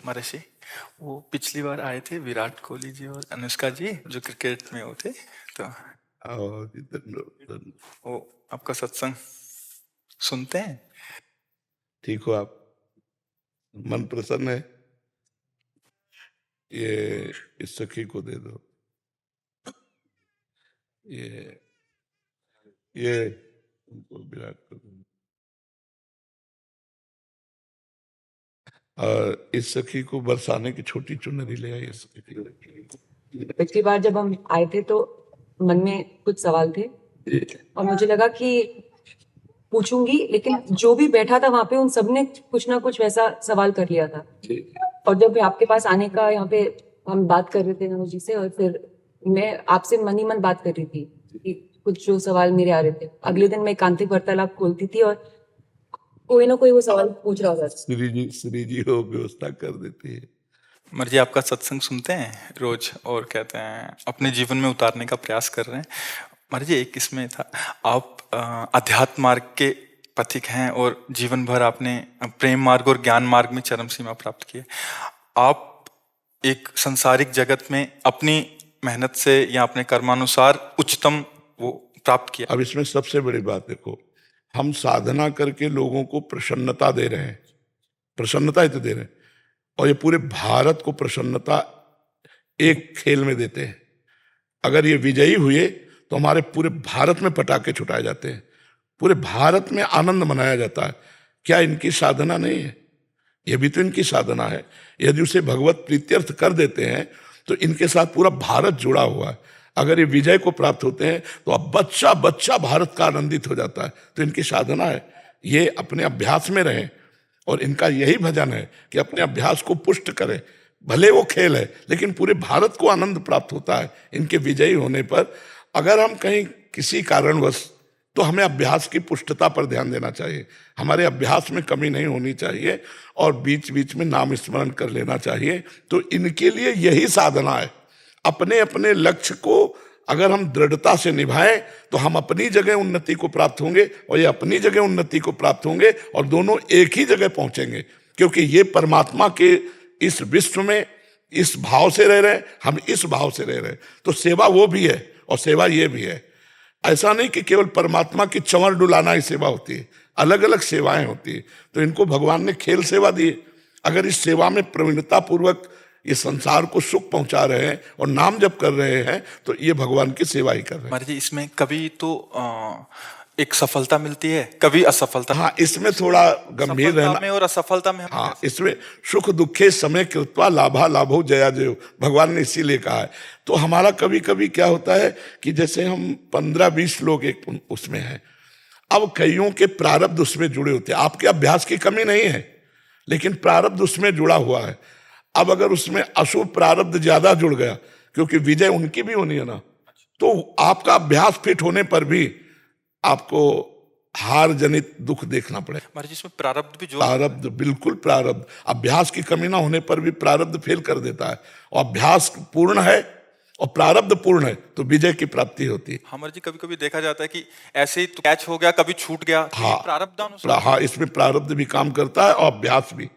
महर्षि, वो पिछली बार आए थे विराट कोहली जी और अनुष्का जी जो क्रिकेट में वो थे, तो आओ जी, धन्यवाद। वो आपका सत्संग सुनते हैं। ठीक हो आप? मन प्रसन्न है? ये इस सखी को दे दो। ये उनको विराट को दो। और इस सखी को बरसाने की छोटी चुनरी ले आई। पिछली बार जब हम आए थे तो मन में कुछ सवाल थे और मुझे लगा कि पूछूंगी, लेकिन जो भी बैठा था वहां पे उन सब ने कुछ ना कुछ वैसा सवाल कर लिया था। और जब आपके पास आने का यहाँ पे हम बात कर रहे थे नमो जी से, और फिर मैं आपसे मन ही मन बात कर रही थी कि कुछ जो सवाल मेरे आ रहे थे। अगले दिन मैं एकांतिक वार्तालाप खोलती थी और कोई ना कोई वो सवाल पूछ रहा था। श्री जी हो व्यवस्था कर देती है। मर्जी आपका सत्संग सुनते हैं रोज और कहते हैं अपने जीवन में उतारने का प्रयास कर रहे हैं। मर्जी एक इसमें था, आप अध्यात्म मार्ग के पथिक हैं और जीवन भर आपने प्रेम मार्ग और ज्ञान मार्ग में चरम सीमा प्राप्त की है। आप एक संसारिक जगत में अपनी मेहनत से या अपने कर्मानुसार उच्चतम वो प्राप्त किया। अब इसमें सबसे बड़ी बात देखो, हम साधना करके लोगों को प्रसन्नता दे रहे हैं, प्रसन्नता ही तो दे रहे हैं, और ये पूरे भारत को प्रसन्नता एक खेल में देते हैं। अगर ये विजयी हुए तो हमारे पूरे भारत में पटाखे छुटाए जाते हैं, पूरे भारत में आनंद मनाया जाता है। क्या इनकी साधना नहीं है? ये भी तो इनकी साधना है। यदि उसे भगवत प्रीत्यर्थ कर देते हैं तो इनके साथ पूरा भारत जुड़ा हुआ है। अगर ये विजय को प्राप्त होते हैं तो अब बच्चा बच्चा भारत का आनंदित हो जाता है। तो इनकी साधना है, ये अपने अभ्यास में रहें, और इनका यही भजन है कि अपने अभ्यास को पुष्ट करें। भले वो खेल है लेकिन पूरे भारत को आनंद प्राप्त होता है इनके विजयी होने पर। अगर हम कहीं किसी कारणवश, तो हमें अभ्यास की पुष्टता पर ध्यान देना चाहिए। हमारे अभ्यास में कमी नहीं होनी चाहिए और बीच बीच में नाम स्मरण कर लेना चाहिए। तो इनके लिए यही साधना है। अपने अपने लक्ष्य को अगर हम दृढ़ता से निभाएं तो हम अपनी जगह उन्नति को प्राप्त होंगे और ये अपनी जगह उन्नति को प्राप्त होंगे, और दोनों एक ही जगह पहुंचेंगे। क्योंकि ये परमात्मा के इस विश्व में इस भाव से रह रहे हैं, हम इस भाव से रह रहे हैं। तो सेवा वो भी है और सेवा ये भी है। ऐसा नहीं कि केवल परमात्मा की चंवर डुलाना ही सेवा होती है, अलग अलग सेवाएं होती है। तो इनको भगवान ने खेल सेवा दी। अगर इस सेवा में प्रवीणता पूर्वक ये संसार को सुख पहुंचा रहे हैं और नाम जप कर रहे हैं तो ये भगवान की सेवा ही कर रहे हैं। महाराज जी, इसमें कभी तो एक सफलता मिलती है, कभी असफलता। हाँ, इसमें थोड़ा गंभीर रहना में और असफलता में हाँ, इसमें सुख दुखे समय कृत्वा लाभा लाभो जया जयो, भगवान ने इसीलिए कहा है। तो हमारा कभी कभी क्या होता है कि जैसे हम 15-20 लोग एक उसमें हैं, अब कईयों के प्रारब्ध उसमें जुड़े होते हैं। आपके अभ्यास की कमी नहीं है लेकिन प्रारब्ध उसमें जुड़ा हुआ है। अब अगर उसमें अशुभ प्रारब्ध ज्यादा जुड़ गया, क्योंकि विजय उनकी भी होनी है ना, तो आपका अभ्यास फिट होने पर भी आपको हार जनित दुख देखना पड़ेगा। महाराज जी, इसमें प्रारब्ध भी जो प्रारब्ध, बिल्कुल प्रारब्ध। अभ्यास की कमी ना होने पर भी प्रारब्ध फेल कर देता है, और अभ्यास पूर्ण है और प्रारब्ध पूर्ण है तो विजय की प्राप्ति होती है। हमारे जी कभी कभी देखा जाता है कि ऐसे ही तो कैच हो गया, कभी छूट गया। हाँ, प्रारब्धानुसार हाँ, इसमें प्रारब्ध भी काम करता है और अभ्यास भी।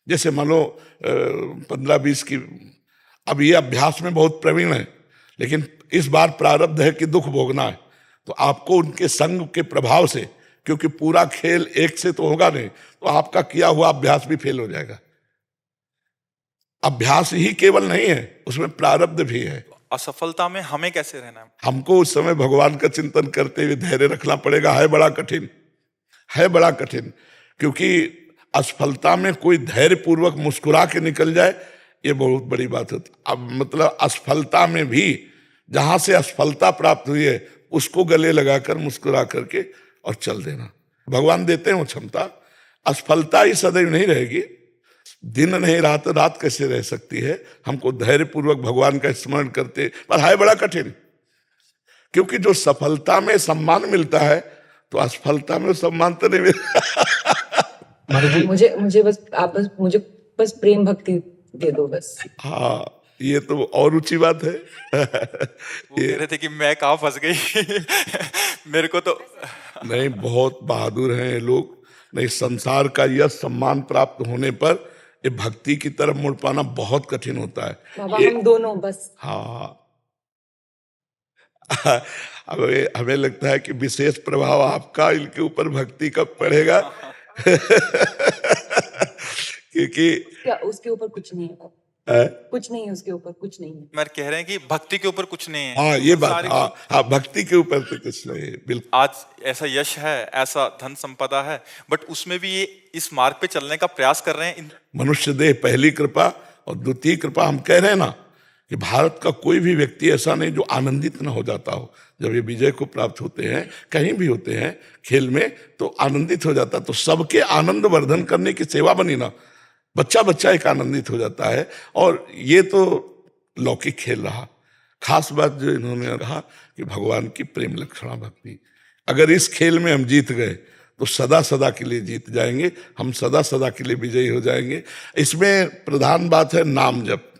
जैसे मान लो 15-20 की, अब ये अभ्यास में बहुत प्रवीण है लेकिन इस बार प्रारब्ध है कि दुख भोगना है, तो आपको उनके संग के प्रभाव से, क्योंकि पूरा खेल एक से तो होगा नहीं, तो आपका किया हुआ अभ्यास भी फेल हो जाएगा। अभ्यास ही केवल नहीं है, उसमें प्रारब्ध भी है। असफलता में हमें कैसे रहना है? हमको उस समय भगवान का चिंतन करते हुए धैर्य रखना पड़ेगा। है बड़ा कठिन, है बड़ा कठिन, क्योंकि असफलता में कोई धैर्य पूर्वक मुस्कुरा के निकल जाए, ये बहुत बड़ी बात होती। अब मतलब असफलता में भी जहां से असफलता प्राप्त हुई है उसको गले लगाकर मुस्कुरा करके और चल देना। भगवान देते हैं वो क्षमता। असफलता ही सदैव नहीं रहेगी, दिन नहीं रात, रात कैसे रह सकती है। हमको धैर्य पूर्वक भगवान का स्मरण करते, पर है बड़ा कठिन, क्योंकि जो सफलता में सम्मान मिलता है तो असफलता में सम्मान तो नहीं मिलता। मुझे बस आप मुझे बस प्रेम भक्ति दे दो बस। हाँ, ये तो और ऊंची बात है। वो कह रहे थे कि मैं कहाँ फंस गई। मेरे को तो नहीं, बहुत बहादुर हैं ये लोग। नहीं, संसार का यह सम्मान प्राप्त होने पर ये भक्ति की तरफ मुड़ पाना बहुत कठिन होता है। बाबा ये हम दोनों बस। हाँ हमें हमें लगता है कि विशेष प्रभाव आपका इनके ऊपर भक्ति कब पड़ेगा क्योंकि क्या उसके ऊपर कुछ नहीं है? अ, कुछ नहीं है उसके ऊपर, कुछ नहीं है। मैं कह रहे हैं कि भक्ति के ऊपर कुछ नहीं है। हाँ ये बात, सारी हाँ हाँ भक्ति के ऊपर तो कुछ नहीं है, बिल्कुल। आज ऐसा यश है, ऐसा धन संपदा है, बट उसमें भी ये इस मार्ग पे चलने का प्रयास कर रहे हैं। मनुष्य देह पहली कृपा और द्वितीय कृपा। हम कह रहे हैं ना कि भारत का कोई भी व्यक्ति ऐसा नहीं जो आनंदित न हो जाता हो जब ये विजय को प्राप्त होते हैं, कहीं भी होते हैं खेल में, तो आनंदित हो जाता। तो सबके आनंद वर्धन करने की सेवा बनी ना, बच्चा बच्चा एक आनंदित हो जाता है। और ये तो लौकिक खेल रहा। खास बात जो इन्होंने कहा कि भगवान की प्रेम लक्षणा भक्ति, अगर इस खेल में हम जीत गए तो सदा सदा के लिए जीत जाएंगे, हम सदा सदा के लिए विजयी हो जाएंगे। इसमें प्रधान बात है नाम जप।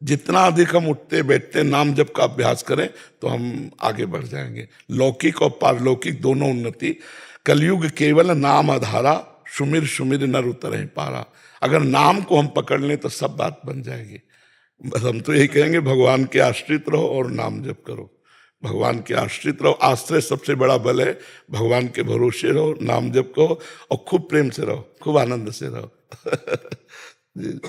जितना अधिक हम उठते बैठते नाम जप का अभ्यास करें तो हम आगे बढ़ जाएंगे। लौकिक और पारलौकिक दोनों उन्नति। कलयुग केवल नाम आधारा, सुमिर सुमिर नर उतरहि पारा। अगर नाम को हम पकड़ लें तो सब बात बन जाएगी। बस हम तो यही कहेंगे, भगवान के आश्रित रहो और नाम जप करो। भगवान के आश्रित रहो, आश्रय सबसे बड़ा बल है। भगवान के भरोसे रहो, नाम जप करो और खूब प्रेम से रहो, खूब आनंद से रहो। जी।